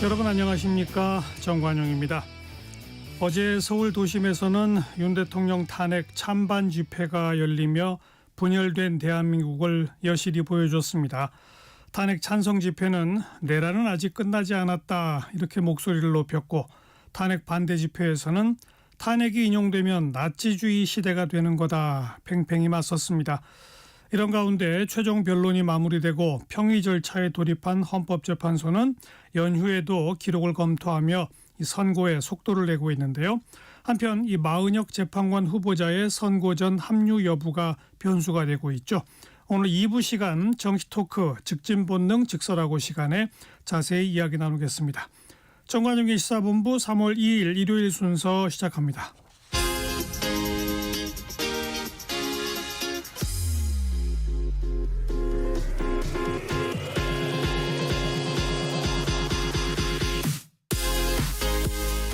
여러분 안녕하십니까, 정관용입니다. 어제 서울 도심에서는 윤 대통령 탄핵 찬반 집회가 열리며 분열된 대한민국을 여실히 보여줬습니다. 탄핵 찬성 집회는 내란은 아직 끝나지 않았다 이렇게 목소리를 높였고, 탄핵 반대 집회에서는 탄핵이 인용되면 나치주의 시대가 되는 거다 팽팽히 맞섰습니다. 이런 가운데 최종 변론이 마무리되고 평의 절차에 돌입한 헌법재판소는 연휴에도 기록을 검토하며 이 선고에 속도를 내고 있는데요. 한편 이 마은혁 재판관 후보자의 선고 전 합류 여부가 변수가 되고 있죠. 오늘 2부 시간 정치 토크 직진본능 직설하고 시간에 자세히 이야기 나누겠습니다. 정관용의 시사본부 3월 2일 일요일 순서 시작합니다.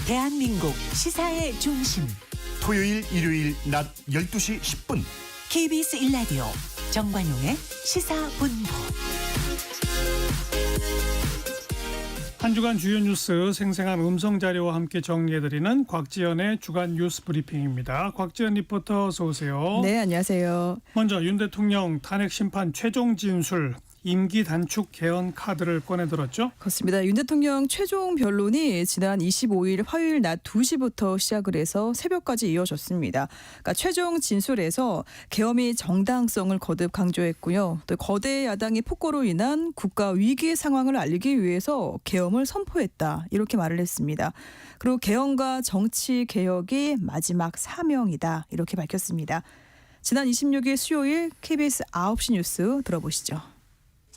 대한민국 시사의 중심 토요일 일요일 낮 12시 10분 KBS 1라디오 정관용의 시사본부. 한 주간 주요 뉴스 생생한 음성자료와 함께 정리해드리는 곽지연의 주간 뉴스 브리핑입니다. 곽지연 리포터 어서 오세요. 네, 안녕하세요. 먼저 윤 대통령 탄핵 심판 최종 진술 임기 단축 개헌 카드를 꺼내들었죠. 그렇습니다. 윤 대통령 최종 변론이 지난 25일 화요일 낮 2시부터 시작을 해서 새벽까지 이어졌습니다. 그러니까 최종 진술에서 계엄의 정당성을 거듭 강조했고요. 또 거대 야당의 폭거로 인한 국가 위기 상황을 알리기 위해서 계엄을 선포했다 이렇게 말을 했습니다. 그리고 계엄과 정치 개혁이 마지막 사명이다 이렇게 밝혔습니다. 지난 26일 수요일 KBS 9시 뉴스 들어보시죠.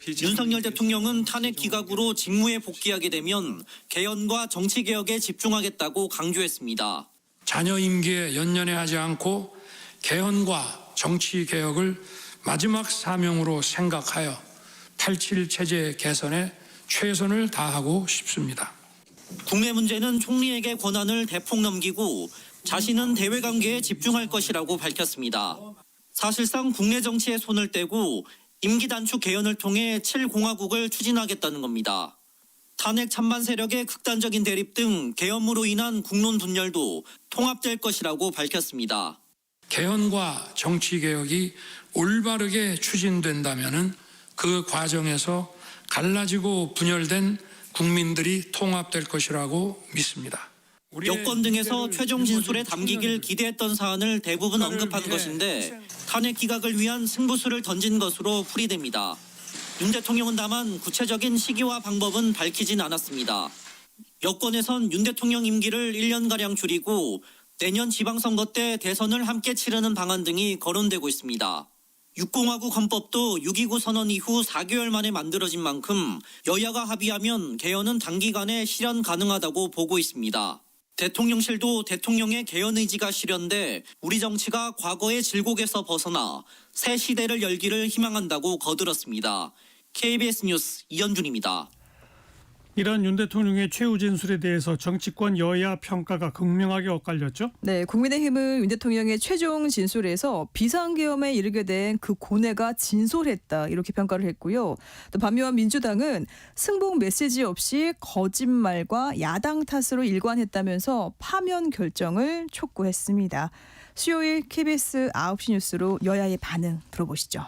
윤석열 대통령은 탄핵 기각으로 직무에 복귀하게 되면 개헌과 정치개혁에 집중하겠다고 강조했습니다. 자녀 임기에 연연해하지 않고 개헌과 정치개혁을 마지막 사명으로 생각하여 87 체제 개선에 최선을 다하고 싶습니다. 국내 문제는 총리에게 권한을 대폭 넘기고 자신은 대외관계에 집중할 것이라고 밝혔습니다. 사실상 국내 정치에 손을 떼고 임기 단축 개헌을 통해 7공화국을 추진하겠다는 겁니다. 탄핵 찬반 세력의 극단적인 대립 등 계엄으로 인한 국론 분열도 통합될 것이라고 밝혔습니다. 개헌과 정치개혁이 올바르게 추진된다면 그 과정에서 갈라지고 분열된 국민들이 통합될 것이라고 믿습니다. 여권 등에서 최종 진술에 담기길 기대했던 사안을 대부분 언급한 것인데 탄핵 기각을 위한 승부수를 던진 것으로 풀이됩니다. 윤 대통령은 다만 구체적인 시기와 방법은 밝히진 않았습니다. 여권에선 윤 대통령 임기를 1년가량 줄이고 내년 지방선거 때 대선을 함께 치르는 방안 등이 거론되고 있습니다. 6공화국 헌법도 6.29 선언 이후 4개월 만에 만들어진 만큼 여야가 합의하면 개헌은 단기간에 실현 가능하다고 보고 있습니다. 대통령실도 대통령의 개헌 의지가 실현돼 우리 정치가 과거의 질곡에서 벗어나 새 시대를 열기를 희망한다고 거들었습니다. KBS 뉴스 이현준입니다. 이런 윤 대통령의 최후 진술에 대해서 정치권 여야 평가가 극명하게 엇갈렸죠. 네, 국민의힘은 윤 대통령의 최종 진술에서 비상계엄에 이르게 된 그 고뇌가 진솔했다 이렇게 평가를 했고요. 또 반면 민주당은 승복 메시지 없이 거짓말과 야당 탓으로 일관했다면서 파면 결정을 촉구했습니다. 수요일 KBS 9시 뉴스로 여야의 반응 들어보시죠.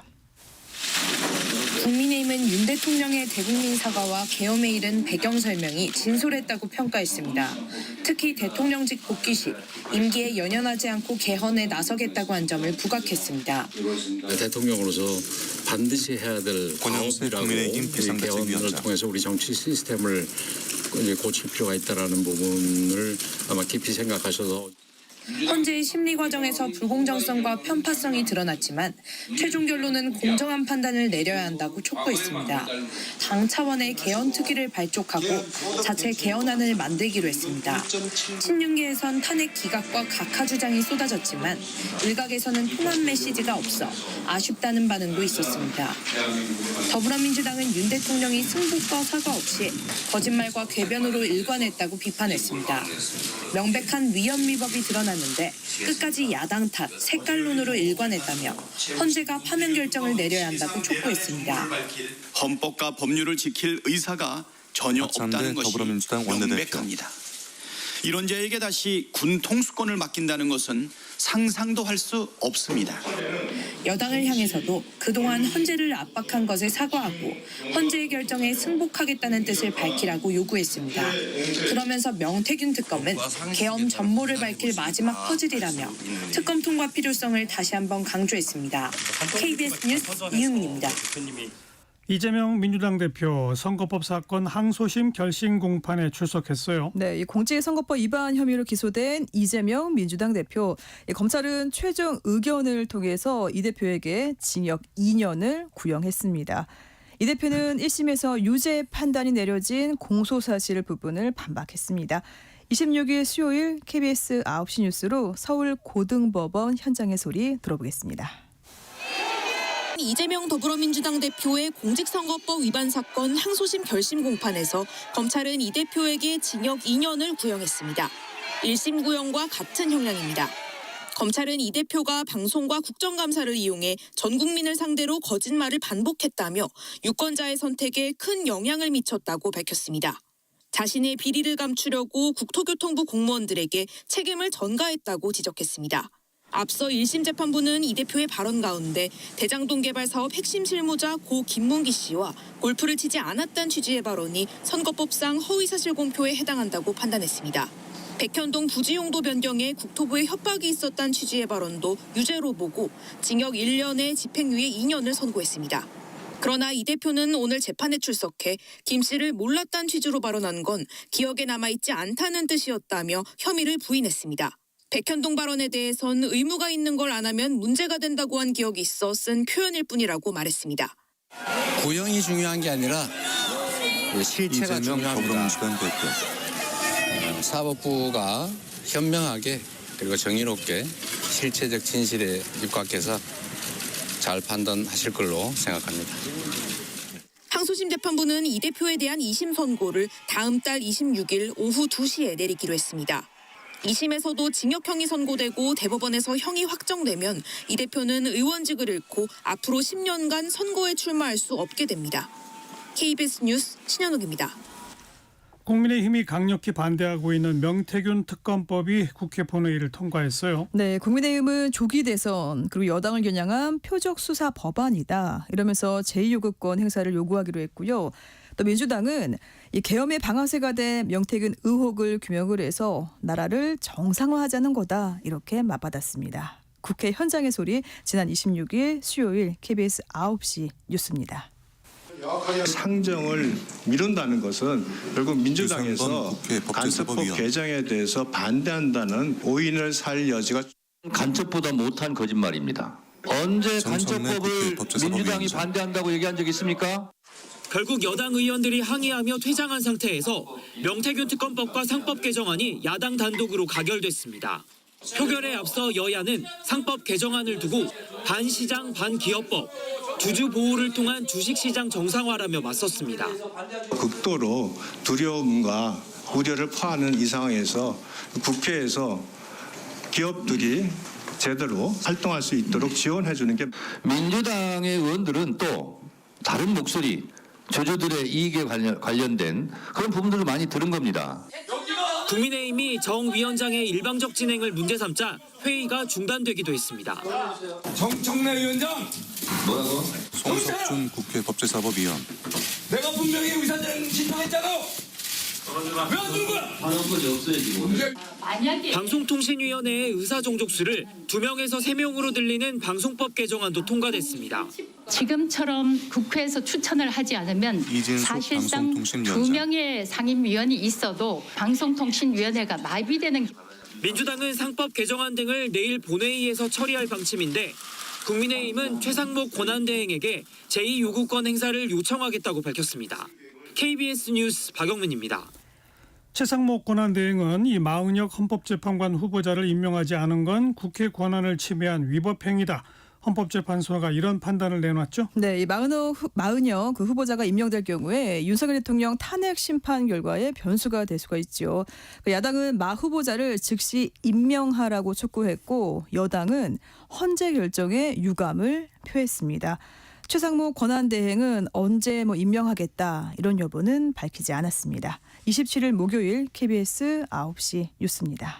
국민의힘은 윤 대통령의 대국민 사과와 계엄에 이른 배경 설명이 진솔했다고 평가했습니다. 특히 대통령직 복귀 시 임기에 연연하지 않고 개헌에 나서겠다고 한 점을 부각했습니다. 대통령으로서 반드시 해야 될 과업이라고 개헌을 통해서 우리 정치 시스템을 고칠 필요가 있다는 부분을 아마 깊이 생각하셔서 헌재의 심리 과정에서 불공정성과 편파성이 드러났지만 최종 결론은 공정한 판단을 내려야 한다고 촉구했습니다. 당 차원의 개헌 특위를 발족하고 자체 개헌안을 만들기로 했습니다. 친윤계에선 탄핵 기각과 각하 주장이 쏟아졌지만 일각에서는 통합 메시지가 없어 아쉽다는 반응도 있었습니다. 더불어민주당은 윤 대통령이 승복과 사과 없이 거짓말과 궤변으로 일관했다고 비판했습니다. 명백한 위헌 위법이 드러났는데 끝까지 야당 탓, 색깔론으로 일관했다며 헌재가 파면 결정을 내려야 한다고 촉구했습니다. 헌법과 법률을 지킬 의사가 전혀 박찬대 없다는 것이 더불어민주당 원내대표. 명백합니다. 이런 자에게 다시 군 통수권을 맡긴다는 것은 상상도 할 수 없습니다. 여당을 향해서도 그동안 헌재를 압박한 것에 사과하고 헌재의 결정에 승복하겠다는 뜻을 밝히라고 요구했습니다. 그러면서 명태균 특검은 계엄 전모를 밝힐 마지막 퍼즐이라며 특검 통과 필요성을 다시 한번 강조했습니다. KBS 뉴스 이유민입니다. 이재명 민주당 대표 선거법 사건 항소심 결심 공판에 출석했어요. 네, 이 공직선거법 위반 혐의로 기소된 이재명 민주당 대표. 검찰은 최종 의견을 통해서 이 대표에게 징역 2년을 구형했습니다. 이 대표는 1심에서 유죄 판단이 내려진 공소사실 부분을 반박했습니다. 26일 수요일 KBS 9시 뉴스로 서울 고등법원 현장의 소리 들어보겠습니다. 이재명 더불어민주당 대표의 공직선거법 위반 사건 항소심 결심 공판에서 검찰은 이 대표에게 징역 2년을 구형했습니다. 1심 구형과 같은 형량입니다. 검찰은 이 대표가 방송과 국정감사를 이용해 전 국민을 상대로 거짓말을 반복했다며 유권자의 선택에 큰 영향을 미쳤다고 밝혔습니다. 자신의 비리를 감추려고 국토교통부 공무원들에게 책임을 전가했다고 지적했습니다. 앞서 1심 재판부는 이 대표의 발언 가운데 대장동 개발 사업 핵심 실무자 고 김문기 씨와 골프를 치지 않았다는 취지의 발언이 선거법상 허위사실 공표에 해당한다고 판단했습니다. 백현동 부지 용도 변경에 국토부의 협박이 있었다는 취지의 발언도 유죄로 보고 징역 1년에 집행유예 2년을 선고했습니다. 그러나 이 대표는 오늘 재판에 출석해 김 씨를 몰랐다는 취지로 발언한 건 기억에 남아있지 않다는 뜻이었다며 혐의를 부인했습니다. 백현동 발언에 대해선 의무가 있는 걸 안 하면 문제가 된다고 한 기억이 있어 쓴 표현일 뿐이라고 말했습니다. 구형이 중요한 게 아니라 실체가 이재명 중요합니다. 더불어민주당 대표. 사법부가 현명하게 그리고 정의롭게 실체적 진실에 입각해서 잘 판단하실 걸로 생각합니다. 항소심 재판부는 이 대표에 대한 2심 선고를 다음 달 26일 오후 2시에 내리기로 했습니다. 2심에서도 징역형이 선고되고 대법원에서 형이 확정되면 이 대표는 의원직을 잃고 앞으로 10년간 선거에 출마할 수 없게 됩니다. KBS 뉴스 신현욱입니다. 국민의힘이 강력히 반대하고 있는 명태균 특검법이 국회 본회의를 통과했어요. 네, 국민의힘은 조기 대선 그리고 여당을 겨냥한 표적 수사 법안이다 이러면서 제2요구권 행사를 요구하기로 했고요. 또 민주당은 이 계엄의 방아쇠가 된 명태균 의혹을 규명을 해서 나라를 정상화하자는 거다 이렇게 맞받았습니다. 국회 현장의 소리 지난 26일 수요일 KBS 9시 뉴스입니다. 상정을 미룬다는 것은 결국 민주당에서 간첩법 개정에 대해서 반대한다는 오인을 살 여지가 간첩보다 못한 거짓말입니다. 언제 간첩법을 민주당이 반대한다고 얘기한 적 있습니까? 결국 여당 의원들이 항의하며 퇴장한 상태에서 명태균 특검법과 상법 개정안이 야당 단독으로 가결됐습니다. 표결에 앞서 여야는 상법 개정안을 두고 반시장 반기업법, 주주 보호를 통한 주식시장 정상화라며 맞섰습니다. 극도로 두려움과 우려를 퍼하는 이 상황에서 국회에서 기업들이 제대로 활동할 수 있도록 지원해 주는 게 민주당의 의원들은 또 다른 목소리, 주주들의 이익에 관련된 그런 부분들을 많이 들은 겁니다. 국민의힘이 정 위원장의 일방적 진행을 문제 삼자 회의가 중단되기도 했습니다. 정청래 위원장! 뭐라고? 송석준 국회 법제사법위원. 내가 분명히 의사장 신청했잖아! 왜 안 주는 거야? 하는 것이 없어요 지금. 방송통신위원회의 의사종족수를 2명에서 3명으로 늘리는 방송법 개정안도 통과됐습니다. 지금처럼 국회에서 추천을 하지 않으면 사실상 2명의 상임위원이 있어도 방송통신위원회가 마비되는. 민주당은 상법 개정안 등을 내일 본회의에서 처리할 방침인데 국민의힘은 최상목 권한대행에게 제2요구권 행사를 요청하겠다고 밝혔습니다. KBS 뉴스 박영민입니다. 최상목 권한대행은 이 마은혁 헌법재판관 후보자를 임명하지 않은 건 국회 권한을 침해한 위법 행위다. 헌법재판소가 이런 판단을 내놨죠. 네, 이 마은혁 그 후보자가 임명될 경우에 윤석열 대통령 탄핵 심판 결과에 변수가 될 수가 있죠. 야당은 마 후보자를 즉시 임명하라고 촉구했고 여당은 헌재 결정에 유감을 표했습니다. 최상목 권한대행은 언제 임명하겠다 이런 여부는 밝히지 않았습니다. 27일 목요일 KBS 9시 뉴스입니다.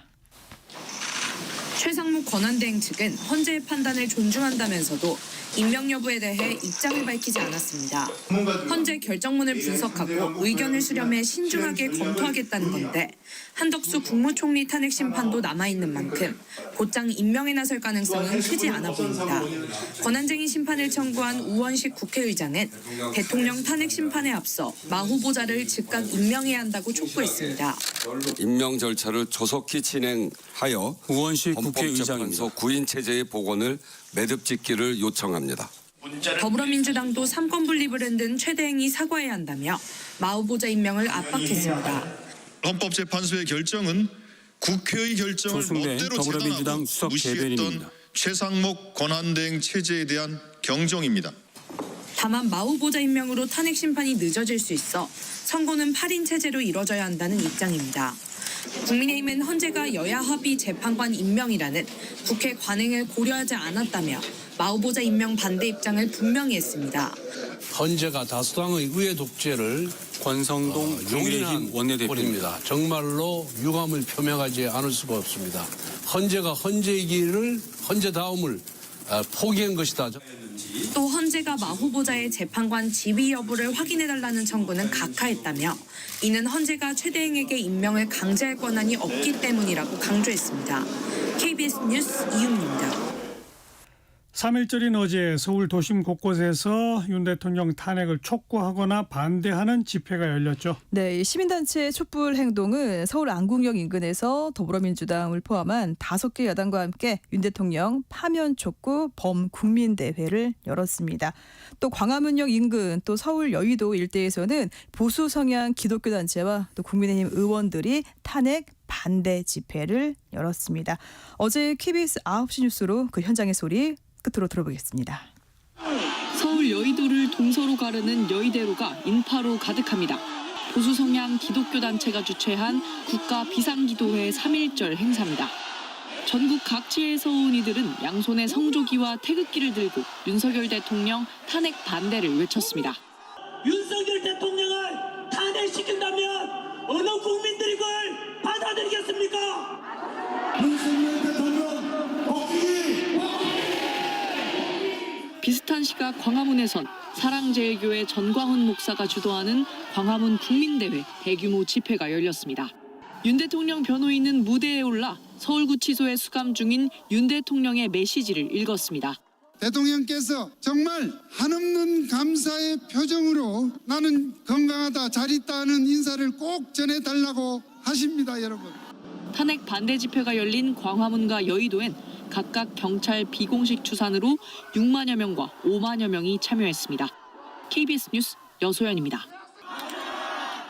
최상목 권한대행 측은 헌재의 판단을 존중한다면서도 임명 여부에 대해 입장을 밝히지 않았습니다. 헌재 결정문을 분석하고 의견을 수렴해 신중하게 검토하겠다는 건데 한덕수 국무총리 탄핵 심판도 남아있는 만큼 곧장 임명에 나설 가능성은 크지 않아 보입니다. 권한쟁의 심판을 청구한 우원식 국회의장은 대통령 탄핵 심판에 앞서 마 후보자를 즉각 임명해야 한다고 촉구했습니다. 임명 절차를 조속히 진행하여 우원식 헌법재판소 구인 체제의 복원을 매듭짓기를 요청합니다. 더불어민주당도 삼권 분립을 흔든 최 대행이 사과해야 한다며 마 후보자 임명을 압박했습니다. 헌법재판소의 결정은 국회의 결정을 멋대로 더불어민주당 재단하고 수석 무시했던 대변인입니다. 최상목 권한대행 체제에 대한 경종입니다. 다만 마 후보자 임명으로 탄핵 심판이 늦어질 수 있어 선고는 8인 체제로 이뤄져야 한다는 입장입니다. 국민의힘은 헌재가 여야 합의 재판관 임명이라는 국회 관행을 고려하지 않았다며 마 후보자 임명 반대 입장을 분명히 했습니다. 헌재가 다수당의 의회 독재를 권성동 용인한 원내대표입니다. 정말로 유감을 표명하지 않을 수가 없습니다. 헌재가 헌재다움을 포기한 것이다. 또 헌재가 마 후보자의 재판관 지위 여부를 확인해달라는 청구는 각하했다며 이는 헌재가 최 대행에게 임명을 강제할 권한이 없기 때문이라고 강조했습니다. KBS 뉴스 이윤입니다. 3일절인 어제 서울 도심 곳곳에서 윤 대통령 탄핵을 촉구하거나 반대하는 집회가 열렸죠. 네, 시민단체 촛불 행동은 서울 안국역 인근에서 더불어민주당을 포함한 5개 여당과 함께 윤 대통령 파면 촉구 범국민대회를 열었습니다. 또 광화문역 인근 또 서울 여의도 일대에서는 보수 성향 기독교 단체와 또 국민의힘 의원들이 탄핵 반대 집회를 열었습니다. 어제 KBS 9시 뉴스로 그 현장의 소리 끝으로 들어보겠습니다. 서울 여의도를 동서로 가르는 여의대로가 인파로 가득합니다. 보수 성향 기독교 단체가 주최한 국가 비상기도회 3.1절 행사입니다. 전국 각지에서 온 이들은 양손에 성조기와 태극기를 들고 윤석열 대통령 탄핵 반대를 외쳤습니다. 윤석열 대통령을 탄핵시킨다면 어느 국민들이 그걸 받아들이겠습니까? 윤석열 대통령 복귀! 비슷한 시각 광화문에선 사랑제일교회 전광훈 목사가 주도하는 광화문 국민대회 대규모 집회가 열렸습니다. 윤 대통령 변호인은 무대에 올라 서울구치소에 수감 중인 윤 대통령의 메시지를 읽었습니다. 대통령께서 정말 한없는 감사의 표정으로 나는 건강하다 잘 있다는 인사를 꼭 전해달라고 하십니다, 여러분. 탄핵 반대 집회가 열린 광화문과 여의도엔 각각 경찰 비공식 추산으로 6만여 명과 5만여 명이 참여했습니다. KBS 뉴스 여소연입니다.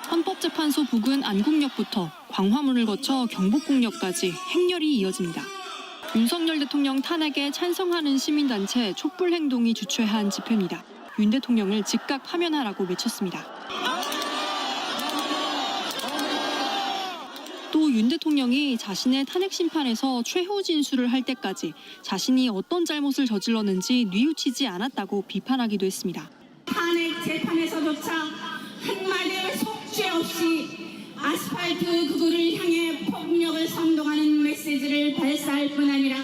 헌법재판소 부근 안국역부터 광화문을 거쳐 경복궁역까지 행렬이 이어집니다. 윤석열 대통령 탄핵에 찬성하는 시민단체 촛불행동이 주최한 집회입니다. 윤 대통령을 즉각 파면하라고 외쳤습니다. 또 윤 대통령이 자신의 탄핵 심판에서 최후 진술을 할 때까지 자신이 어떤 잘못을 저질렀는지 뉘우치지 않았다고 비판하기도 했습니다. 탄핵 재판에서조차 한마디의 속죄 없이 아스팔트 그구를 향해 폭력을 선동하는 메시지를 발사할 뿐 아니라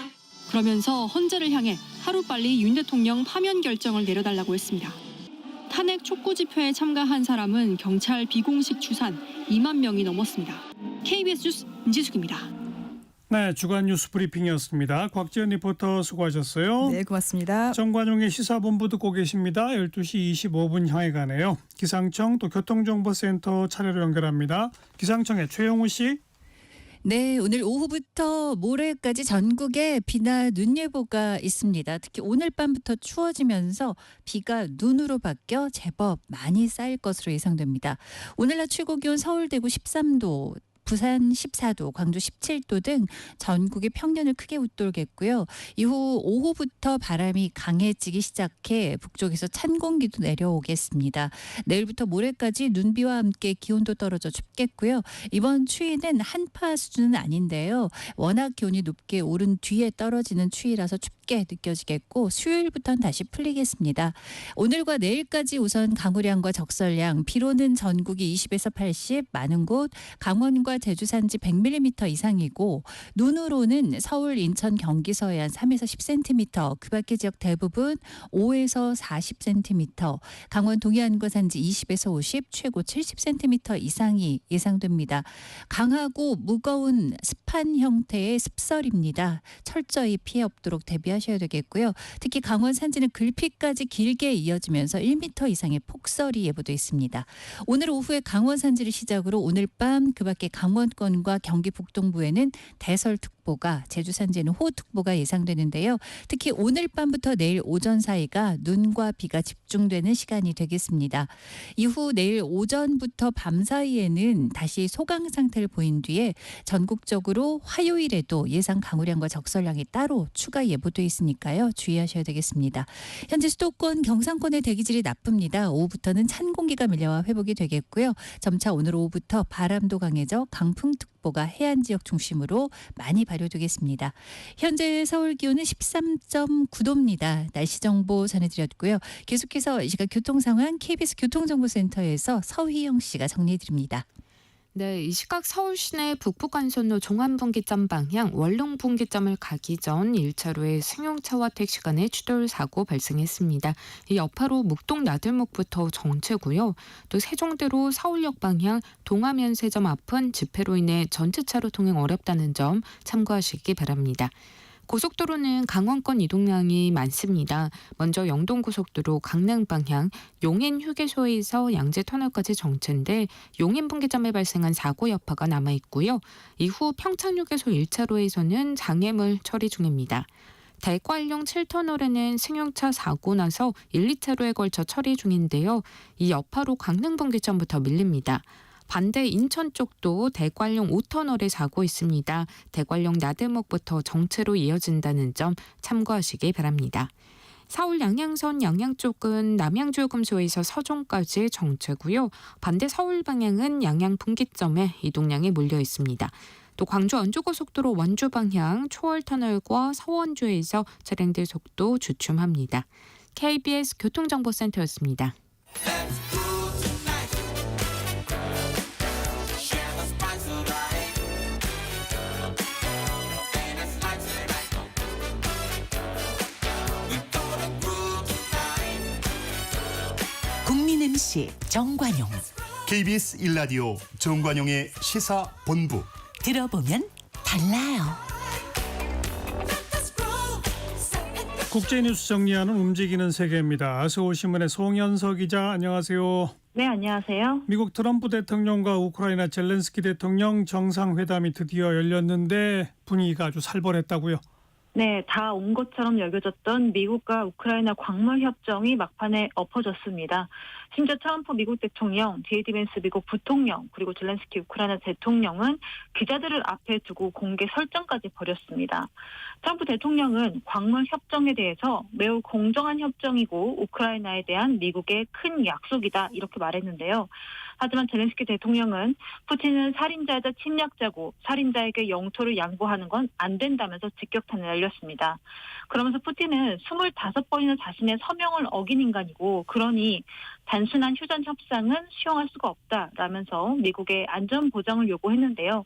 그러면서 헌재를 향해 하루빨리 윤 대통령 파면 결정을 내려달라고 했습니다. 탄핵 촉구 집회에 참가한 사람은 경찰 비공식 추산 2만 명이 넘었습니다. KBS 뉴스 임지숙입니다. 네, 주간 뉴스 브리핑이었습니다. 곽지연 리포터 수고하셨어요. 네, 고맙습니다. 정관용의 시사본부 듣고 계십니다. 12시 25분 향해 가네요. 기상청 또 교통정보센터 차례로 연결합니다. 기상청의 최영우 씨. 네, 오늘 오후부터 모레까지 전국에 비나 눈 예보가 있습니다. 특히 오늘 밤부터 추워지면서 비가 눈으로 바뀌어 제법 많이 쌓일 것으로 예상됩니다. 오늘 낮 최고 기온 서울 대구 13도, 부산 14도, 광주 17도 등 전국이 평년을 크게 웃돌겠고요. 이후 오후부터 바람이 강해지기 시작해 북쪽에서 찬 공기도 내려오겠습니다. 내일부터 모레까지 눈비와 함께 기온도 떨어져 춥겠고요. 이번 추위는 한파 수준은 아닌데요. 워낙 기온이 높게 오른 뒤에 떨어지는 추위라서 춥다. 쉽게 느껴지겠고 수요일부터는 다시 풀리겠습니다. 오늘과 내일까지 우선 강우량과 적설량, 비로는 전국이 20에서 80, 많은 곳 강원과 제주 산지 100mm 이상이고 눈으로는 서울, 인천, 경기 서해안 3에서 10cm, 그 밖의 지역 대부분 5에서 40cm, 강원 동해안과 산지 20에서 50, 최고 70cm 이상이 예상됩니다. 강하고 무거운 습한 형태의 습설입니다. 철저히 피해 없도록 대비하셔야 되겠고요. 특히 강원 산지는 글피까지 길게 이어지면서 1m 이상의 폭설이 예보돼 있습니다. 오늘 오후에 강원 산지를 시작으로 오늘 밤 그 밖에 강원권과 경기 북동부에는 대설특보가, 제주 산지에는 호우특보가 예상되는데요. 특히 오늘 밤부터 내일 오전 사이가 눈과 비가 집중되는 시간이 되겠습니다. 이후 내일 오전부터 밤 사이에는 다시 소강 상태를 보인 뒤에 전국적으로 화요일에도 예상 강우량과 적설량이 따로 추가 예보돼 있으니까요. 주의하셔야 되겠습니다. 현재 수도권, 경상권의 대기질이 나쁩니다. 오후부터는 찬 공기가 밀려와 회복이 되겠고요. 점차 오늘 오후부터 바람도 강해져 강풍특보가 해안 지역 중심으로 많이 발효되겠습니다. 현재 서울 기온은 13.9도입니다. 날씨 정보 전해드렸고요. 계속해서 이 시각 교통 상황 KBS 교통정보센터에서 서희영 씨가 정리해드립니다. 네, 이 시각 서울 시내 북부간선로 종안분기점 방향 원룸분기점을 가기 전 1차로에 승용차와 택시 간의 추돌 사고 발생했습니다. 이 여파로 묵동 나들목부터 정체고요. 또 세종대로 서울역 방향 동화면세점 앞은 집회로 인해 전체 차로 통행 어렵다는 점 참고하시기 바랍니다. 고속도로는 강원권 이동량이 많습니다. 먼저 영동고속도로 강릉 방향 용인 휴게소에서 양재터널까지 정체인데 용인 분기점에 발생한 사고 여파가 남아있고요. 이후 평창휴게소 1차로에서는 장애물 처리 중입니다. 대관령 7터널에는 승용차 사고 나서 1, 2차로에 걸쳐 처리 중인데요. 이 여파로 강릉 분기점부터 밀립니다. 반대 인천 쪽도 대관령 5터널에 사고 있습니다. 대관령 나들목부터 정체로 이어진다는 점 참고하시기 바랍니다. 서울 양양선 양양 쪽은 남양주요금소에서 서종까지 정체고요. 반대 서울 방향은 양양 분기점에 이동량이 몰려 있습니다. 또 광주 원주고속도로 원주 방향 초월터널과 서원주에서 차량들 속도 주춤합니다. KBS 교통정보센터였습니다. 국민 MC 정관용, KBS 1라디오 정관용의 시사본부. 들어보면 달라요. 국제뉴스 정리하는 움직이는 세계입니다. 서울신문의 송현서 기자, 안녕하세요. 네, 안녕하세요. 미국 트럼프 대통령과 우크라이나 젤렌스키 대통령 정상회담이 드디어 열렸는데 분위기가 아주 살벌했다고요? 네, 다 온 것처럼 여겨졌던 미국과 우크라이나 광물 협정이 막판에 엎어졌습니다. 심지어 트럼프 미국 대통령, JD 벤스 미국 부통령, 그리고 젤렌스키 우크라이나 대통령은 기자들을 앞에 두고 공개 설전까지 벌였습니다. 트럼프 대통령은 광물 협정에 대해서 매우 공정한 협정이고 우크라이나에 대한 미국의 큰 약속이다 이렇게 말했는데요. 하지만 젤렌스키 대통령은 푸틴은 살인자이자 침략자고 살인자에게 영토를 양보하는 건 안 된다면서 직격탄을 날렸습니다. 그러면서 푸틴은 25번이나 자신의 서명을 어긴 인간이고 그러니 단순한 휴전 협상은 수용할 수가 없다라면서 미국의 안전 보장을 요구했는데요.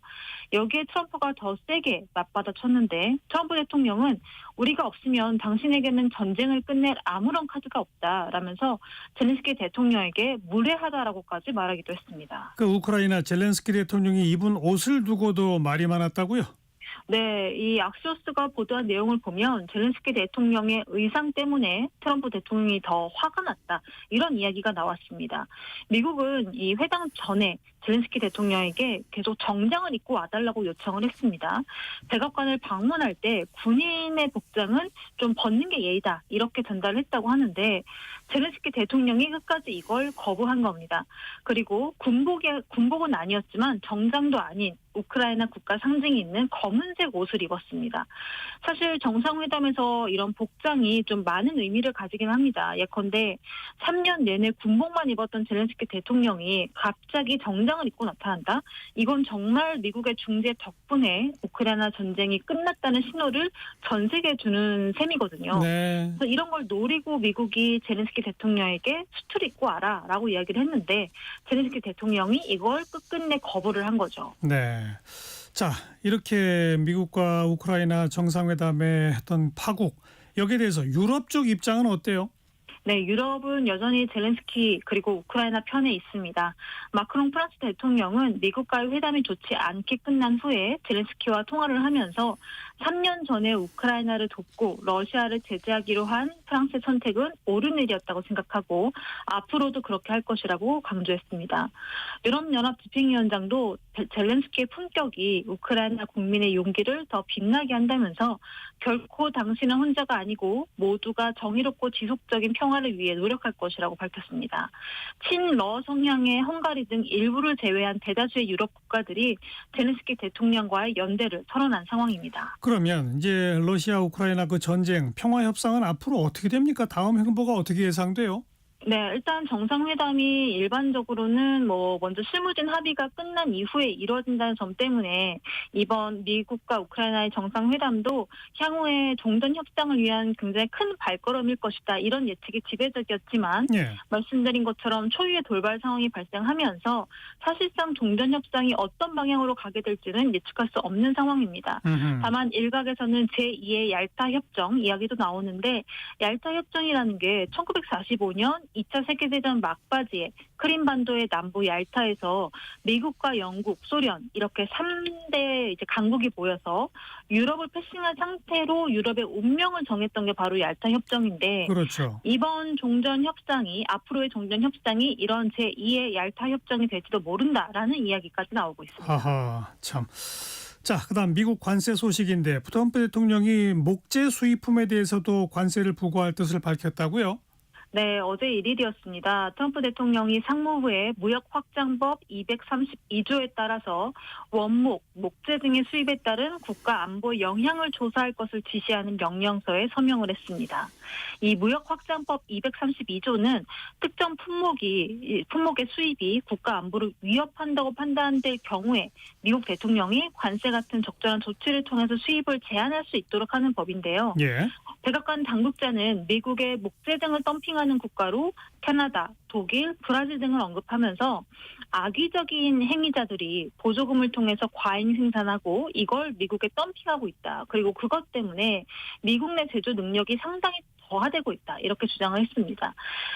여기에 트럼프가 더 세게 맞받아쳤는데 트럼프 대통령은 우리가 없으면 당신에게는 전쟁을 끝낼 아무런 카드가 없다라면서 젤렌스키 대통령에게 무례하다라고까지 말하기도 했습니다. 그 우크라이나 젤렌스키 대통령이 입은 옷을 두고도 말이 많았다고요? 네, 이 악시오스가 보도한 내용을 보면 젤렌스키 대통령의 의상 때문에 트럼프 대통령이 더 화가 났다. 이런 이야기가 나왔습니다. 미국은 이 회담 전에 젤렌스키 대통령에게 계속 정장을 입고 와달라고 요청을 했습니다. 백악관을 방문할 때 군인의 복장은 좀 벗는 게 예의다. 이렇게 전달을 했다고 하는데 젤렌스키 대통령이 끝까지 이걸 거부한 겁니다. 그리고 군복은 아니었지만 정장도 아닌 우크라이나 국가 상징이 있는 검은색 옷을 입었습니다. 사실 정상회담에서 이런 복장이 좀 많은 의미를 가지긴 합니다. 예컨대 3년 내내 군복만 입었던 젤렌스키 대통령이 갑자기 정장 정장을 입고 나타난다. 이건 정말 미국의 중재 덕분에 우크라이나 전쟁이 끝났다는 신호를 전 세계에 주는 셈이거든요. 네. 그래서 이런 걸 노리고 미국이 젤렌스키 대통령에게 수트를 입고 와라라고 이야기를 했는데 젤렌스키 대통령이 이걸 끝끝내 거부를 한 거죠. 네. 자, 이렇게 미국과 우크라이나 정상회담에 했던 파국, 여기에 대해서 유럽 쪽 입장은 어때요? 네, 유럽은 여전히 젤렌스키 그리고 우크라이나 편에 있습니다. 마크롱 프랑스 대통령은 미국과의 회담이 좋지 않게 끝난 후에 젤렌스키와 통화를 하면서 3년 전에 우크라이나를 돕고 러시아를 제재하기로 한 프랑스의 선택은 옳은 일이었다고 생각하고 앞으로도 그렇게 할 것이라고 강조했습니다. 유럽연합 집행위원장도 젤렌스키의 품격이 우크라이나 국민의 용기를 더 빛나게 한다면서 결코 당신은 혼자가 아니고 모두가 정의롭고 지속적인 평화를 위해 노력할 것이라고 밝혔습니다. 친러 성향의 헝가리 등 일부를 제외한 대다수의 유럽 국가들이 젤렌스키 대통령과의 연대를 선언한 상황입니다. 그러면 이제 러시아 우크라이나 그 전쟁 평화 협상은 앞으로 어떻게 됩니까? 다음 행보가 어떻게 예상돼요? 네, 일단 정상회담이 일반적으로는 먼저 실무진 합의가 끝난 이후에 이루어진다는 점 때문에 이번 미국과 우크라이나의 정상회담도 향후에 종전 협상을 위한 굉장히 큰 발걸음일 것이다. 이런 예측이 지배적이었지만 말씀드린 것처럼 초유의 돌발 상황이 발생하면서 사실상 종전 협상이 어떤 방향으로 가게 될지는 예측할 수 없는 상황입니다. 다만 일각에서는 제2의 얄타 협정 이야기도 나오는데 얄타 협정이라는 게 1945년 2차 세계대전 막바지에 크림반도의 남부 얄타에서 미국과 영국, 소련 이렇게 3대 이제 강국이 모여서 유럽을 패싱한 상태로 유럽의 운명을 정했던 게 바로 얄타 협정인데 그렇죠. 이번 종전 협상이 앞으로의 종전 협상이 이런 제2의 얄타 협정이 될지도 모른다라는 이야기까지 나오고 있습니다. 하하, 참. 자, 그다음 미국 관세 소식인데 트럼프 대통령이 목재 수입품에 대해서도 관세를 부과할 뜻을 밝혔다고요? 네, 어제 1일이었습니다. 트럼프 대통령이 상무부에 무역 확장법 232조에 따라서 원목, 목재 등의 수입에 따른 국가 안보에 영향을 조사할 것을 지시하는 명령서에 서명을 했습니다. 이 무역 확장법 232조는 특정 품목의 수입이 국가 안보를 위협한다고 판단될 경우에 미국 대통령이 관세 같은 적절한 조치를 통해서 수입을 제한할 수 있도록 하는 법인데요. 백악관 당국자는 미국의 목재 등을 덤핑하는 국가로 캐나다, 독일, 브라질 등을 언급하면서 악의적인 행위자들이 보조금을 통해서 과잉 생산하고 이걸 미국에 덤핑하고 있다. 그리고 그것 때문에 미국 내 제조 능력이 상당히 저하되고 있다. 이렇게 주장을 했습니다.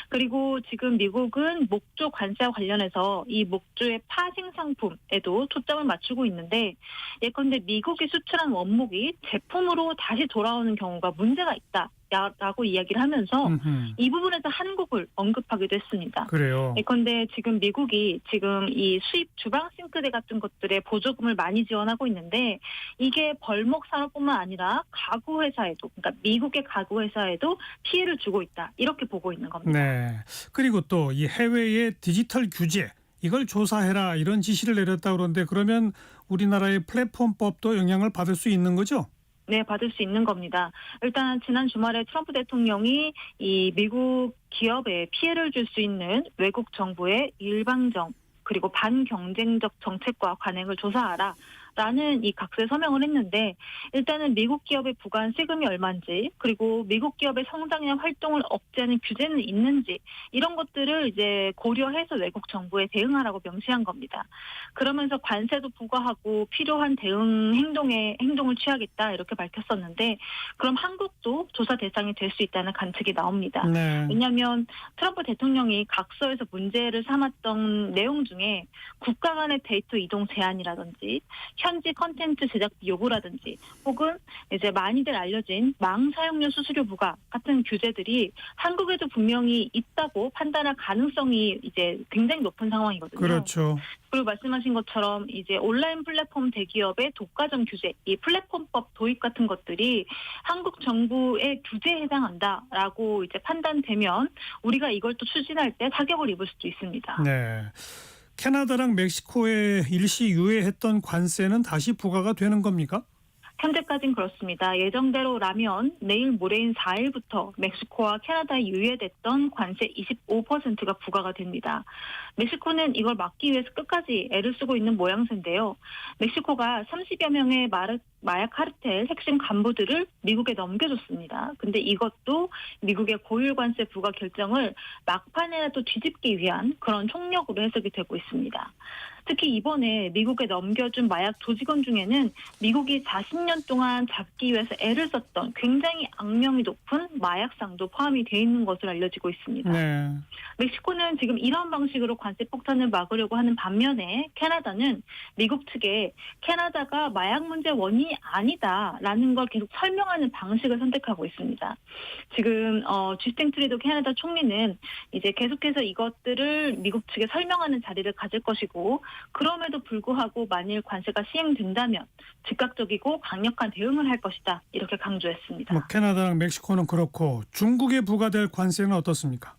그리고 지금 미국은 목조 관세와 관련해서 이 목조의 파생 상품에도 초점을 맞추고 있는데 예컨대 미국이 수출한 원목이 제품으로 다시 돌아오는 경우가 문제가 있다. 라고 이야기를 하면서 이 부분에서 한국을 언급하기도 했습니다. 그래요. 예컨대 지금 미국이 지금 이 수입 주방 싱크대 같은 것들에 보조금을 많이 지원하고 있는데 이게 벌목 산업뿐만 아니라 가구 회사에도 그러니까 미국의 가구 회사에도 피해를 주고 있다. 이렇게 보고 있는 겁니다. 네. 그리고 또 이 해외의 디지털 규제 이걸 조사해라 이런 지시를 내렸다 그러는데 그러면 우리나라의 플랫폼법도 영향을 받을 수 있는 거죠? 네, 받을 수 있는 겁니다. 일단 지난 주말에 트럼프 대통령이 이 미국 기업에 피해를 줄 수 있는 외국 정부의 일방적 그리고 반경쟁적 정책과 관행을 조사하라. 라는 이 각서에 서명을 했는데 일단은 미국 기업에 부과한 세금이 얼마인지 그리고 미국 기업의 성장이나 활동을 억제하는 규제는 있는지 이런 것들을 이제 고려해서 외국 정부에 대응하라고 명시한 겁니다. 그러면서 관세도 부과하고 필요한 대응 행동을 취하겠다 이렇게 밝혔었는데 그럼 한국도 조사 대상이 될 수 있다는 관측이 나옵니다. 왜냐하면 트럼프 대통령이 각서에서 문제를 삼았던 내용 중에 국가 간의 데이터 이동 제한이라든지 현지 컨텐츠 제작비 요구라든지 혹은 이제 많이들 알려진 망 사용료 수수료 부과 같은 규제들이 한국에도 분명히 있다고 판단할 가능성이 이제 굉장히 높은 상황이거든요. 그렇죠. 그리고 말씀하신 것처럼 이제 온라인 플랫폼 대기업의 독과점 규제, 이 플랫폼법 도입 같은 것들이 한국 정부의 규제에 해당한다라고 이제 판단되면 우리가 이걸 또 추진할 때 타격을 입을 수도 있습니다. 네. 캐나다랑 멕시코에 일시 유예했던 관세는 다시 부과가 되는 겁니까? 현재까지는 그렇습니다. 예정대로라면 내일 모레인 4일부터 멕시코와 캐나다에 유예됐던 관세 25%가 부과가 됩니다. 멕시코는 이걸 막기 위해서 끝까지 애를 쓰고 있는 모양새인데요. 멕시코가 30여 명의 마약 카르텔 핵심 간부들을 미국에 넘겨줬습니다. 근데 이것도 미국의 고율 관세 부과 결정을 막판에라도 뒤집기 위한 그런 총력으로 해석이 되고 있습니다. 특히 이번에 미국에 넘겨준 마약 조직원 중에는 미국이 40년 동안 잡기 위해서 애를 썼던 굉장히 악명이 높은 마약상도 포함이 돼 있는 것으로 알려지고 있습니다. 네. 멕시코는 지금 이런 방식으로 관세 폭탄을 막으려고 하는 반면에 캐나다는 미국 측에 캐나다가 마약 문제 원인이 아니다라는 걸 계속 설명하는 방식을 선택하고 있습니다. 지금 주스틴 트리도 캐나다 총리는 이제 계속해서 이것들을 미국 측에 설명하는 자리를 가질 것이고 그럼에도 불구하고 만일 관세가 시행된다면 즉각적이고 강력한 대응을 할 것이다. 이렇게 강조했습니다. 캐나다랑 멕시코는 그렇고 중국에 부과될 관세는 어떻습니까?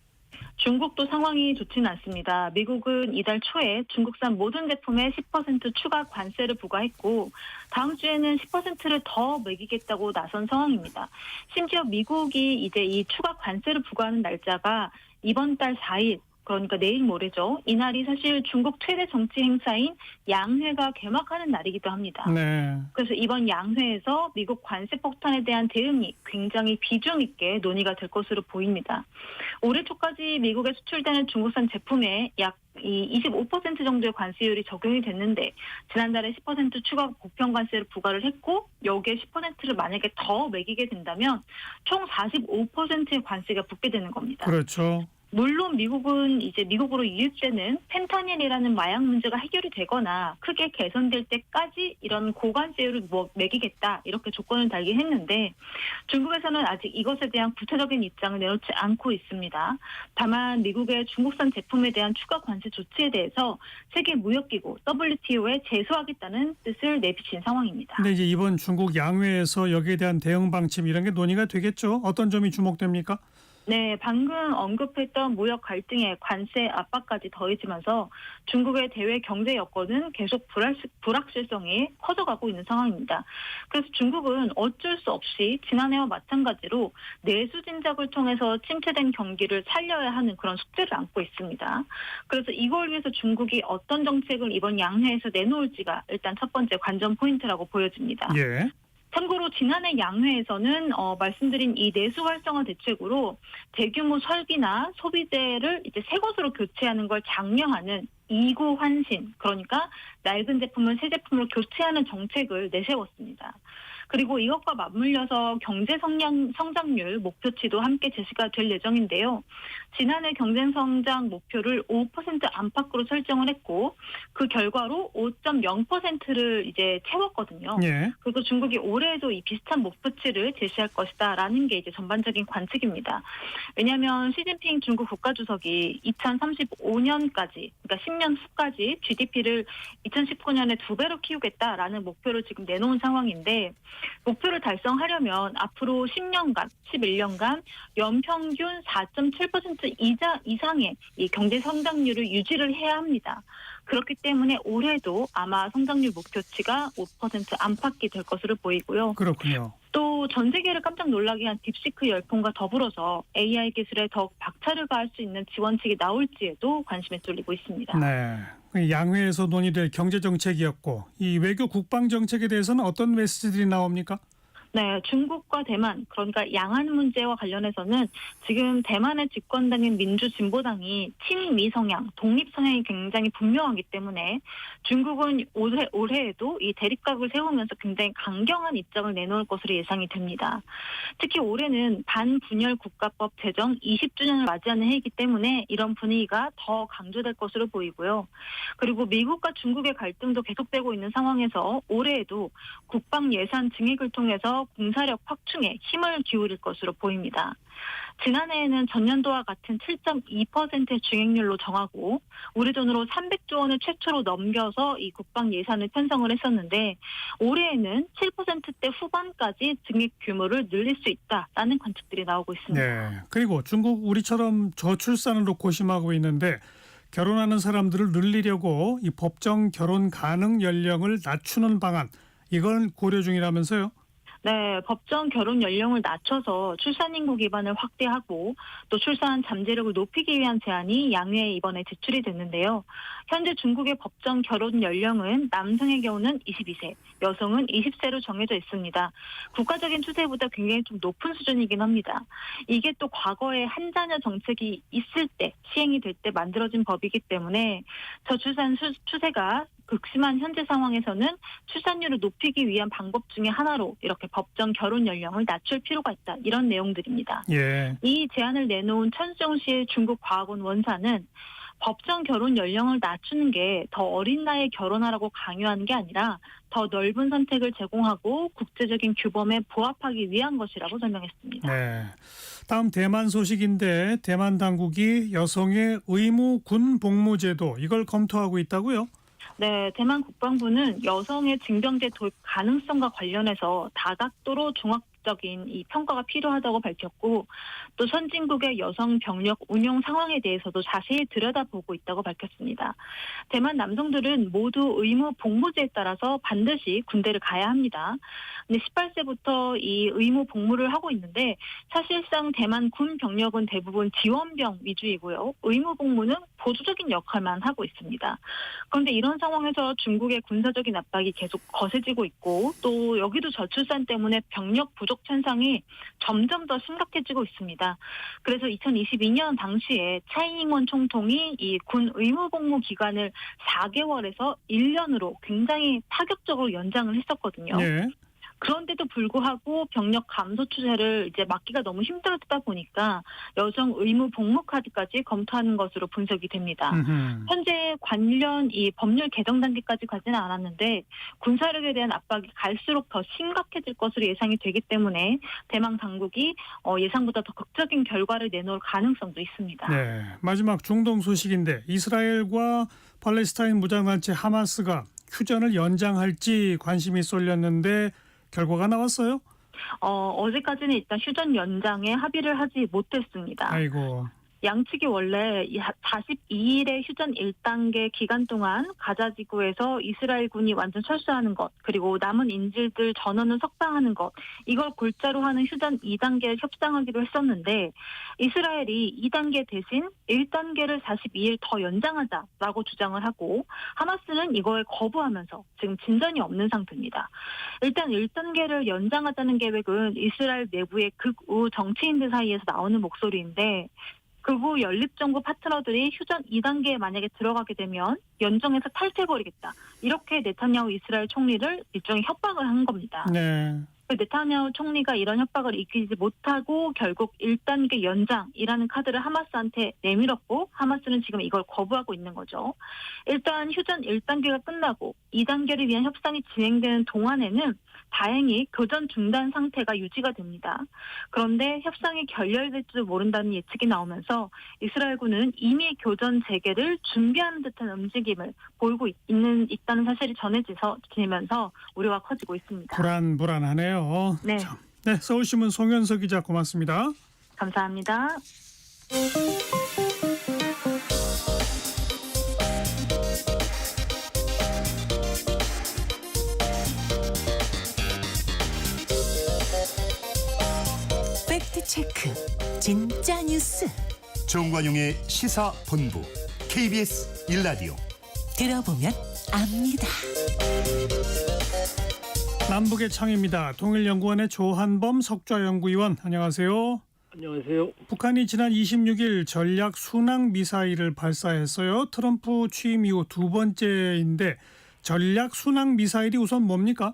중국도 상황이 좋지는 않습니다. 미국은 이달 초에 중국산 모든 제품에 10% 추가 관세를 부과했고 다음 주에는 10%를 더 매기겠다고 나선 상황입니다. 심지어 미국이 이제 이 추가 관세를 부과하는 날짜가 이번 달 4일 그러니까 내일 모레죠. 이날이 사실 중국 최대 정치 행사인 양회가 개막하는 날이기도 합니다. 네. 그래서 이번 양회에서 미국 관세 폭탄에 대한 대응이 굉장히 비중 있게 논의가 될 것으로 보입니다. 올해 초까지 미국에 수출되는 중국산 제품에 약 25% 정도의 관세율이 적용이 됐는데 지난달에 10% 추가 보편 관세를 부과를 했고 여기에 10%를 만약에 더 매기게 된다면 총 45%의 관세가 붙게 되는 겁니다. 그렇죠. 물론 미국은 이제 미국으로 유입되는 펜타닐이라는 마약 문제가 해결이 되거나 크게 개선될 때까지 이런 고관세율을 매기겠다 이렇게 조건을 달긴 했는데 중국에서는 아직 이것에 대한 구체적인 입장을 내놓지 않고 있습니다. 다만 미국의 중국산 제품에 대한 추가 관세 조치에 대해서 세계무역기구 WTO에 제소하겠다는 뜻을 내비친 상황입니다. 근데 이제 이번 중국 양회에서 여기에 대한 대응 방침 이런 게 논의가 되겠죠? 어떤 점이 주목됩니까? 네, 방금 언급했던 무역 갈등에 관세 압박까지 더해지면서 중국의 대외 경제 여건은 계속 불확실성이 커져가고 있는 상황입니다. 그래서 중국은 어쩔 수 없이 지난해와 마찬가지로 내수 진작을 통해서 침체된 경기를 살려야 하는 그런 숙제를 안고 있습니다. 그래서 이걸 위해서 중국이 어떤 정책을 이번 양회에서 내놓을지가 일단 첫 번째 관전 포인트라고 보여집니다. 예. 참고로 지난해 양회에서는 말씀드린 이 내수 활성화 대책으로 대규모 설비나 소비재를 이제 새 것으로 교체하는 걸 장려하는 이구 환신, 그러니까 낡은 제품을 새 제품으로 교체하는 정책을 내세웠습니다. 그리고 이것과 맞물려서 경제 성장률 목표치도 함께 제시가 될 예정인데요. 지난해 경제 성장 목표를 5% 안팎으로 설정을 했고 그 결과로 5.0%를 이제 채웠거든요. 예. 그리고 중국이 올해에도 이 비슷한 목표치를 제시할 것이다라는 게 이제 전반적인 관측입니다. 왜냐하면 시진핑 중국 국가주석이 2035년까지 그러니까 10년 후까지 GDP를 2019년에 2배로 키우겠다라는 목표를 지금 내놓은 상황인데 목표를 달성하려면 앞으로 10년간, 11년간 연평균 4.7% 이상의 이 경제 성장률을 유지를 해야 합니다. 그렇기 때문에 올해도 아마 성장률 목표치가 5% 안팎이 될 것으로 보이고요. 그렇군요. 또 전 세계를 깜짝 놀라게 한 딥시크 열풍과 더불어서 AI 기술에 더욱 박차를 가할 수 있는 지원책이 나올지에도 관심이 쏠리고 있습니다. 네. 양회에서 논의될 경제정책이었고 이 외교 국방정책에 대해서는 어떤 메시지들이 나옵니까? 네, 중국과 대만, 그러니까 양안 문제와 관련해서는 지금 대만의 집권당인 민주진보당이 친미 성향, 독립 성향이 굉장히 분명하기 때문에 중국은 올해에도 이 대립각을 세우면서 굉장히 강경한 입장을 내놓을 것으로 예상이 됩니다. 특히 올해는 반분열 국가법 제정 20주년을 맞이하는 해이기 때문에 이런 분위기가 더 강조될 것으로 보이고요. 그리고 미국과 중국의 갈등도 계속되고 있는 상황에서 올해에도 국방 예산 증액을 통해서 군사력 확충에 힘을 기울일 것으로 보입니다. 지난해에는 전년도와 같은 7.2%의 증액률로 정하고 우리 돈으로 300조 원을 최초로 넘겨서 이 국방 예산을 편성을 했었는데 올해에는 7%대 후반까지 증액 규모를 늘릴 수 있다라는 관측들이 나오고 있습니다. 네. 그리고 중국 우리처럼 저출산으로 고심하고 있는데 결혼하는 사람들을 늘리려고 이 법정 결혼 가능 연령을 낮추는 방안 이건 고려 중이라면서요? 네, 법정 결혼 연령을 낮춰서 출산 인구 기반을 확대하고 또 출산 잠재력을 높이기 위한 제안이 양회에 이번에 제출이 됐는데요. 현재 중국의 법정 결혼 연령은 남성의 경우는 22세, 여성은 20세로 정해져 있습니다. 국가적인 추세보다 굉장히 좀 높은 수준이긴 합니다. 이게 또 과거에 한 자녀 정책이 있을 때, 시행이 될 때 만들어진 법이기 때문에 저출산 추세가 극심한 현재 상황에서는 출산율을 높이기 위한 방법 중에 하나로 이렇게 법정 결혼 연령을 낮출 필요가 있다. 이런 내용들입니다. 예. 이 제안을 내놓은 천수정시의 중국 과학원 원사는 법정 결혼 연령을 낮추는 게 더 어린 나이에 결혼하라고 강요하는 게 아니라 더 넓은 선택을 제공하고 국제적인 규범에 부합하기 위한 것이라고 설명했습니다. 네. 다음 대만 소식인데 대만 당국이 여성의 의무 군 복무 제도 이걸 검토하고 있다고요? 네, 대만 국방부는 여성의 징병제 도입 가능성과 관련해서 다각도로 종합적인 이 평가가 필요하다고 밝혔고 또 선진국의 여성 병력 운용 상황에 대해서도 자세히 들여다보고 있다고 밝혔습니다. 대만 남성들은 모두 의무 복무제에 따라서 반드시 군대를 가야 합니다. 근데 18세부터 이 의무 복무를 하고 있는데 사실상 대만 군 병력은 대부분 지원병 위주이고요. 의무 복무는 보조적인 역할만 하고 있습니다. 그런데 이런 상황에서 중국의 군사적인 압박이 계속 거세지고 있고 또 여기도 저출산 때문에 병력 부족 현상이 점점 더 심각해지고 있습니다. 그래서 2022년 당시에 차이잉원 총통이 이 군 의무 복무 기간을 4개월에서 1년으로 굉장히 파격적으로 연장을 했었거든요. 네. 그런데도 불구하고 병력 감소 추세를 이제 막기가 너무 힘들어지다 보니까 여성 의무 복무 카드까지 검토하는 것으로 분석이 됩니다. 현재 관련 이 법률 개정 단계까지 가지는 않았는데 군사력에 대한 압박이 갈수록 더 심각해질 것으로 예상이 되기 때문에 대만 당국이 예상보다 더 극적인 결과를 내놓을 가능성도 있습니다. 네. 마지막 중동 소식인데 이스라엘과 팔레스타인 무장단체 하마스가 휴전을 연장할지 관심이 쏠렸는데 결과가 나왔어요? 어제까지는 일단 휴전 연장에 합의를 하지 못했습니다. 아이고. 양측이 원래 42일의 휴전 1단계 기간 동안 가자 지구에서 이스라엘군이 완전 철수하는 것, 그리고 남은 인질들 전원을 석방하는 것, 이걸 골자로 하는 휴전 2단계를 협상하기로 했었는데 이스라엘이 2단계 대신 1단계를 42일 더 연장하자라고 주장을 하고 하마스는 이거에 거부하면서 지금 진전이 없는 상태입니다. 일단 1단계를 연장하자는 계획은 이스라엘 내부의 극우 정치인들 사이에서 나오는 목소리인데 극우 연립정부 파트너들이 휴전 2단계에 만약에 들어가게 되면 연정에서 탈퇴해버리겠다. 이렇게 네타냐후 이스라엘 총리를 일종의 협박을 한 겁니다. 네. 네타냐후 총리가 이런 협박을 이기지 못하고 결국 1단계 연장이라는 카드를 하마스한테 내밀었고 하마스는 지금 이걸 거부하고 있는 거죠. 일단 휴전 1단계가 끝나고 2단계를 위한 협상이 진행되는 동안에는 다행히 교전 중단 상태가 유지가 됩니다. 그런데 협상이 결렬될지도 모른다는 예측이 나오면서 이스라엘군은 이미 교전 재개를 준비하는 듯한 움직임을 보이고 있다는 사실이 전해지면서 우려가 커지고 있습니다. 불안하네요. 네. 참. 네, 서울신문 송현석 기자 고맙습니다. 감사합니다. 팩트체크 진짜 뉴스 정관용의 시사본부 KBS 1라디오 들어보면 압니다. 남북의 창입니다. 통일연구원의 조한범 석좌연구위원 안녕하세요. 안녕하세요. 북한이 지난 26일 전략 순항 미사일을 발사했어요. 트럼프 취임 이후 두 번째인데 전략 순항 미사일이 우선 뭡니까?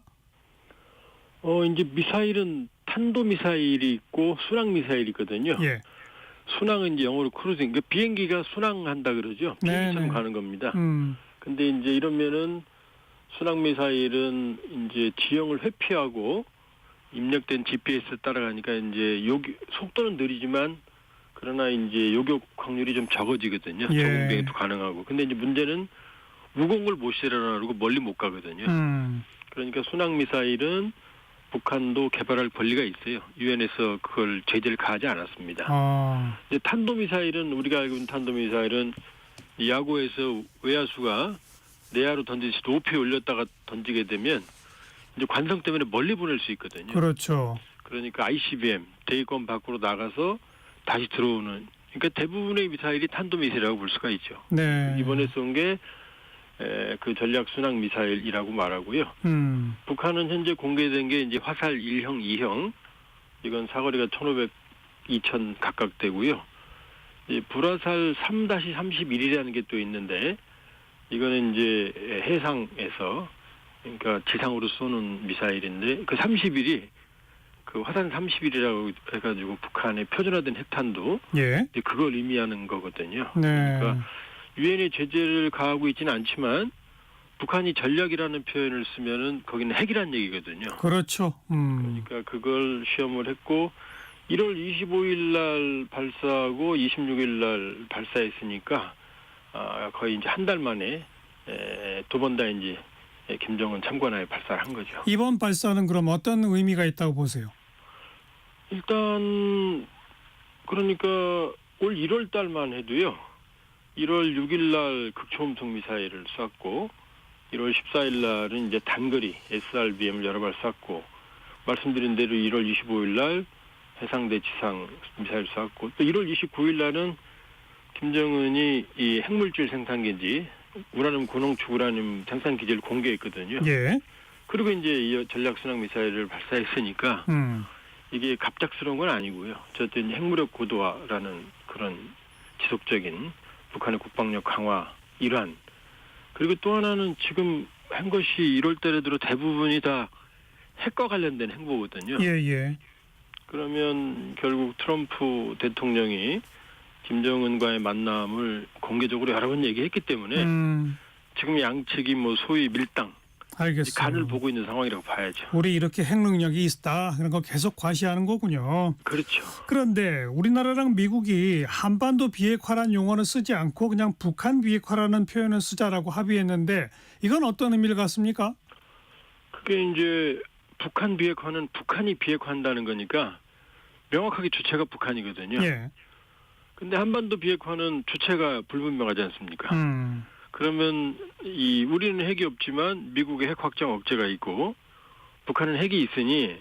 이제 미사일은 탄도 미사일이 있고 순항 미사일이거든요. 예. 순항은 이제 영어로 크루징. 그러니까 비행기가 순항한다 그러죠. 비행기처럼 가는 겁니다. 근데 이제 이러면은 순항 미사일은 이제 지형을 회피하고 입력된 GPS 따라가니까 이제 속도는 느리지만 그러나 이제 요격 확률이 좀 적어지거든요. 예. 저공 비행도 가능하고. 근데 이제 문제는 무거운 걸 못 실어나르고 멀리 못 가거든요. 그러니까 순항 미사일은 북한도 개발할 권리가 있어요. 유엔에서 그걸 제재를 가하지 않았습니다. 이제 탄도미사일은 우리가 알고 있는 탄도미사일은 야구에서 외야수가 내야로 던지듯이 높이 올렸다가 던지게 되면 이제 관성 때문에 멀리 보낼 수 있거든요. 그렇죠. 그러니까 ICBM 대기권 밖으로 나가서 다시 들어오는. 그러니까 대부분의 미사일이 탄도미사일이라고 볼 수가 있죠. 네. 이번에 쏜 게 그 전략 순항 미사일이라고 말하고요. 북한은 현재 공개된 게 이제 화살 1형, 2형. 이건 사거리가 1,500, 2,000 각각 되고요. 불화살 3-31이라는 게 또 있는데 이거는 이제 해상에서 그러니까 지상으로 쏘는 미사일인데 그 31이 그 화산 30일이라고 해가지고 북한의 표준화된 핵탄두 예. 그걸 의미하는 거거든요. 네. 그러니까 유엔의 제재를 가하고 있지는 않지만 북한이 전략이라는 표현을 쓰면은 거기는 핵이란 얘기거든요. 그렇죠. 그러니까 그걸 시험을 했고 1월 25일 날 발사하고 26일 날 발사했으니까 거의 이제 한 달 만에 두 번 다 이제 김정은 참관하에 발사를 한 거죠. 이번 발사는 그럼 어떤 의미가 있다고 보세요? 일단 그러니까 올 1월 달만 해도요. 1월 6일 날 극초음속 미사일을 쐈고 1월 14일 날은 이제 단거리 SRBM을 여러 발 쐈고 말씀드린 대로 1월 25일 날 해상대 지상 미사일 쐈고 또 1월 29일 날은 김정은이 이 핵물질 생산기지 우라늄 고농축 우라늄 생산 기지를 공개했거든요. 예. 그리고 이제 이 전략 순항 미사일을 발사했으니까 이게 갑작스러운 건 아니고요. 어쨌든 핵무력 고도화라는 그런 지속적인 북한의 국방력 강화 일환. 그리고 또 하나는 지금 한 것이 1월 달에 들어 대부분이 다 핵과 관련된 행보거든요. 예. 그러면 결국 트럼프 대통령이 김정은과의 만남을 공개적으로 여러 번 얘기했기 때문에 지금 양측이 뭐 소위 밀당, 알겠어요. 간을 보고 있는 상황이라고 봐야죠. 우리 이렇게 핵 능력이 있다 그런 거 계속 과시하는 거군요. 그렇죠. 그런데 우리나라랑 미국이 한반도 비핵화란 용어는 쓰지 않고 그냥 북한 비핵화라는 표현을 쓰자라고 합의했는데 이건 어떤 의미를 갖습니까? 그게 이제 북한 비핵화는 북한이 비핵화한다는 거니까 명확하게 주체가 북한이거든요. 예. 근데 한반도 비핵화는 주체가 불분명하지 않습니까? 그러면 우리는 핵이 없지만 미국의 핵 확장 억제가 있고 북한은 핵이 있으니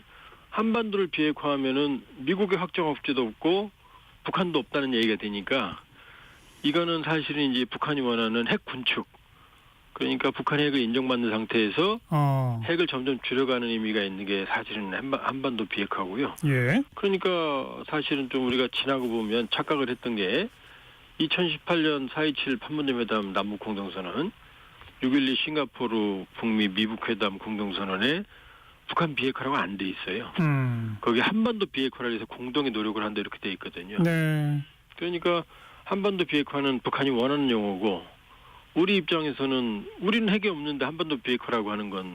한반도를 비핵화하면은 미국의 확장 억제도 없고 북한도 없다는 얘기가 되니까 이거는 사실은 이제 북한이 원하는 핵 군축. 그러니까 북한의 핵을 인정받는 상태에서 핵을 점점 줄여가는 의미가 있는 게 사실은 한반도 비핵화고요. 예. 그러니까 사실은 좀 우리가 지나고 보면 착각을 했던 게 2018년 4.27 판문점 회담 남북 공동선언, 6.12 싱가포르 북미 미북 회담 공동선언에 북한 비핵화라고 안 돼 있어요. 거기 한반도 비핵화를 위해서 공동의 노력을 한다 이렇게 돼 있거든요. 네. 그러니까 한반도 비핵화는 북한이 원하는 용어고 우리 입장에서는 우리는 핵이 없는데 한반도 비핵화라고 하는 건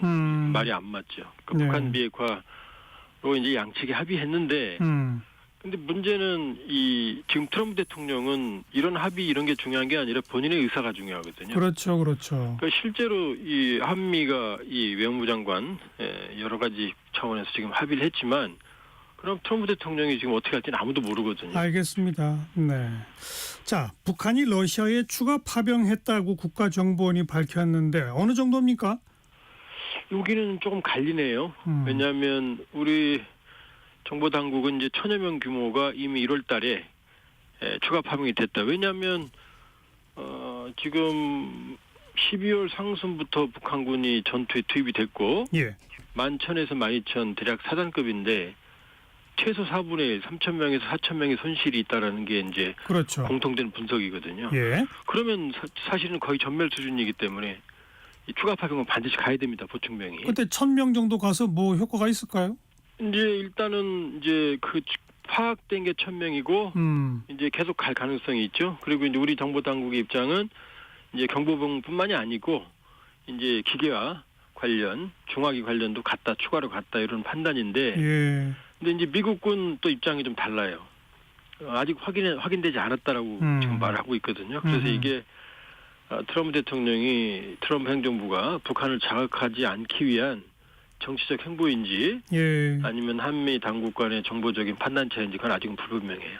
말이 안 맞죠. 그러니까 네. 북한 비핵화로 이제 양측이 합의했는데 근데 문제는 지금 트럼프 대통령은 이런 합의 이런 게 중요한 게 아니라 본인의 의사가 중요하거든요. 그렇죠. 그러니까 실제로 이 한미가 이 외무장관 여러 가지 차원에서 지금 합의를 했지만 그럼 트럼프 대통령이 지금 어떻게 할지는 아무도 모르거든요. 알겠습니다. 네. 자, 북한이 러시아에 추가 파병했다고 국가정보원이 밝혔는데 어느 정도입니까? 여기는 조금 갈리네요. 왜냐하면 우리 정보 당국은 이제 1,000여 명 규모가 이미 1월 달에 추가 파병이 됐다. 왜냐하면 지금 12월 상순부터 북한군이 전투에 투입이 됐고 11,000에서 12,000 대략 사단급인데 최소 4분의 1, 3,000명에서 4,000명의 손실이 있다라는 게 이제 그렇죠. 공통된 분석이거든요. 예. 그러면 사실은 거의 전멸 수준이기 때문에 이 추가 파병은 반드시 가야 됩니다. 보충병이. 그때 1,000명 정도 가서 뭐 효과가 있을까요? 이제 일단은 이제 그 파악된 게 1,000명이고 이제 계속 갈 가능성이 있죠. 그리고 이제 우리 정보 당국의 입장은 이제 경보병뿐만이 아니고 이제 기계와 관련 중화기 관련도 추가로 갔다 이런 판단인데. 예. 근데 이제 미국군 또 입장이 좀 달라요. 아직 확인되지 않았다라고 지금 말하고 있거든요. 그래서 이게 트럼프 대통령이 트럼프 행정부가 북한을 자극하지 않기 위한 정치적 행보인지 아니면 한미 당국 간의 정보적인 판단차인지 그건 아직은 불분명해요.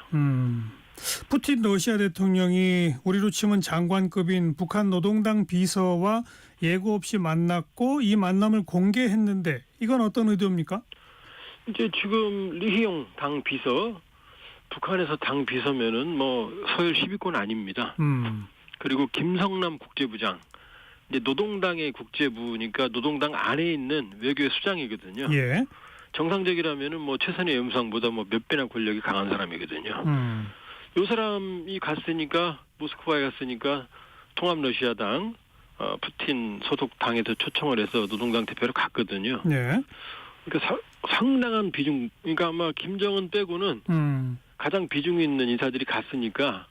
푸틴 러시아 대통령이 우리로 치면 장관급인 북한 노동당 비서와 예고 없이 만났고 이 만남을 공개했는데 이건 어떤 의도입니까? 이제 지금 리희용 당 비서, 북한에서 당 비서면은 뭐 서열 10위권 아닙니다. 그리고 김성남 국제부장, 이제 노동당의 국제부니까 노동당 안에 있는 외교의 수장이거든요. 예. 정상적이라면은 뭐 최선희 외무상보다 뭐 몇 배나 권력이 강한 사람이거든요. 요 사람이 갔으니까, 모스크바에 갔으니까 통합 러시아당 푸틴 소속 당에서 초청을 해서 노동당 대표로 갔거든요. 네. 그러니까 상당한 비중, 그러니까 아마 김정은 빼고는 가장 비중 있는 인사들이 갔으니까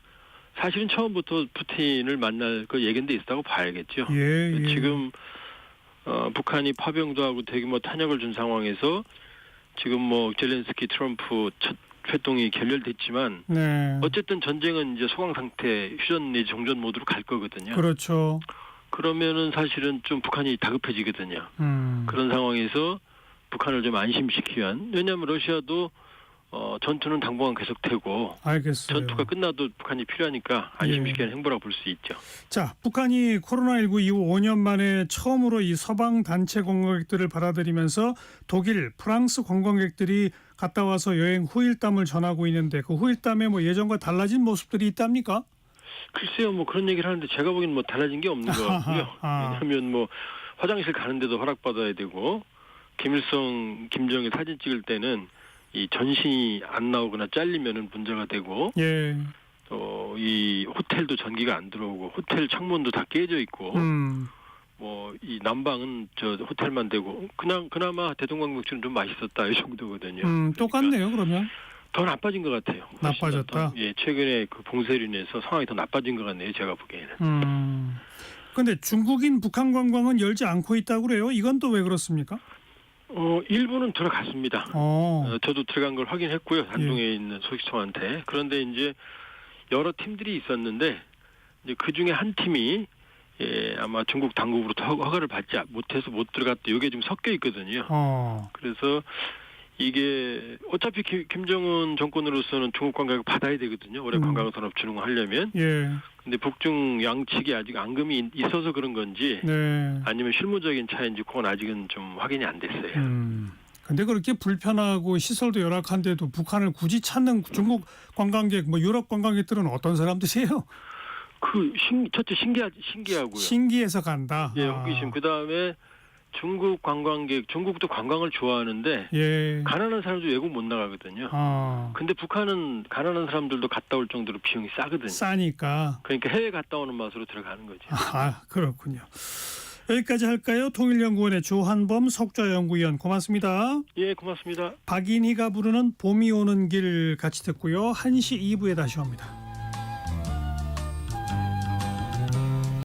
사실은 처음부터 푸틴을 만날 그 예견돼 있었다고 봐야겠죠. 예. 지금 북한이 파병도 하고 대규모 탄약을 준 상황에서 지금 뭐 젤렌스키 트럼프 첫 회동이 결렬됐지만 네. 어쨌든 전쟁은 이제 소강 상태, 휴전 내지 종전 모드로 갈 거거든요. 그렇죠. 그러면은 사실은 좀 북한이 다급해지거든요. 그런 상황에서 북한을 좀 안심시키기 위한, 왜냐하면 러시아도 전투는 당분간 계속되고 알겠어요. 전투가 끝나도 북한이 필요하니까 안심시키는 행보라고 볼 수 있죠. 자, 북한이 코로나19 이후 5년 만에 처음으로 이 서방 단체 관광객들을 받아들이면서 독일, 프랑스 관광객들이 갔다 와서 여행 후일담을 전하고 있는데 그 후일담에 뭐 예전과 달라진 모습들이 있답니까? 글쎄요, 뭐 그런 얘기를 하는데 제가 보기에는 뭐 달라진 게 없는 것 같고요. 왜냐하면 뭐 화장실 가는데도 허락받아야 되고, 김일성, 김정일 사진 찍을 때는 이 전신이 안 나오거나 잘리면은 문제가 되고, 예. 이 호텔도 전기가 안 들어오고, 호텔 창문도 다 깨져 있고, 뭐 이 난방은 저 호텔만 되고, 그나마 대동강백주는 좀 맛있었다 이 정도거든요. 똑같네요, 그러면. 더 나빠진 것 같아요. 나빠졌다. 예, 최근에 그 봉쇄로 인해서 상황이 더 나빠진 것 같네요, 제가 보기에는. 그런데 중국인 북한 관광은 열지 않고 있다고 그래요. 이건 또 왜 그렇습니까? 일부는 들어갔습니다. 저도 들어간 걸 확인했고요. 단둥에 있는 소식통한테. 그런데 이제 여러 팀들이 있었는데 이제 그 중에 한 팀이 아마 중국 당국으로부터 허가를 받지 못해서 못 들어갔다. 이게 좀 섞여 있거든요. 그래서 이게 어차피 김정은 정권으로서는 중국 관광을 받아야 되거든요. 올해 관광산업 준공하려면. 예. 근데 북중 양측이 아직 앙금이 있어서 그런 건지, 네. 아니면 실무적인 차이인지 그건 아직은 좀 확인이 안 됐어요. 근데 그렇게 불편하고 시설도 열악한데도 북한을 굳이 찾는 중국 관광객, 뭐 유럽 관광객들은 어떤 사람들이에요? 첫째 신기하고요. 신기해서 간다. 예, 호기심. 그 다음에 중국 관광객, 중국도 관광을 좋아하는데 가난한 사람도 외국 못 나가거든요. 근데 북한은 가난한 사람들도 갔다 올 정도로 비용이 싸거든요. 싸니까. 그러니까 해외 갔다 오는 맛으로 들어가는 거죠. 그렇군요. 여기까지 할까요? 통일연구원의 조한범 석좌연구위원, 고맙습니다. 예, 고맙습니다. 박인희가 부르는 봄이 오는 길 같이 듣고요. 1시 2부에 다시 옵니다.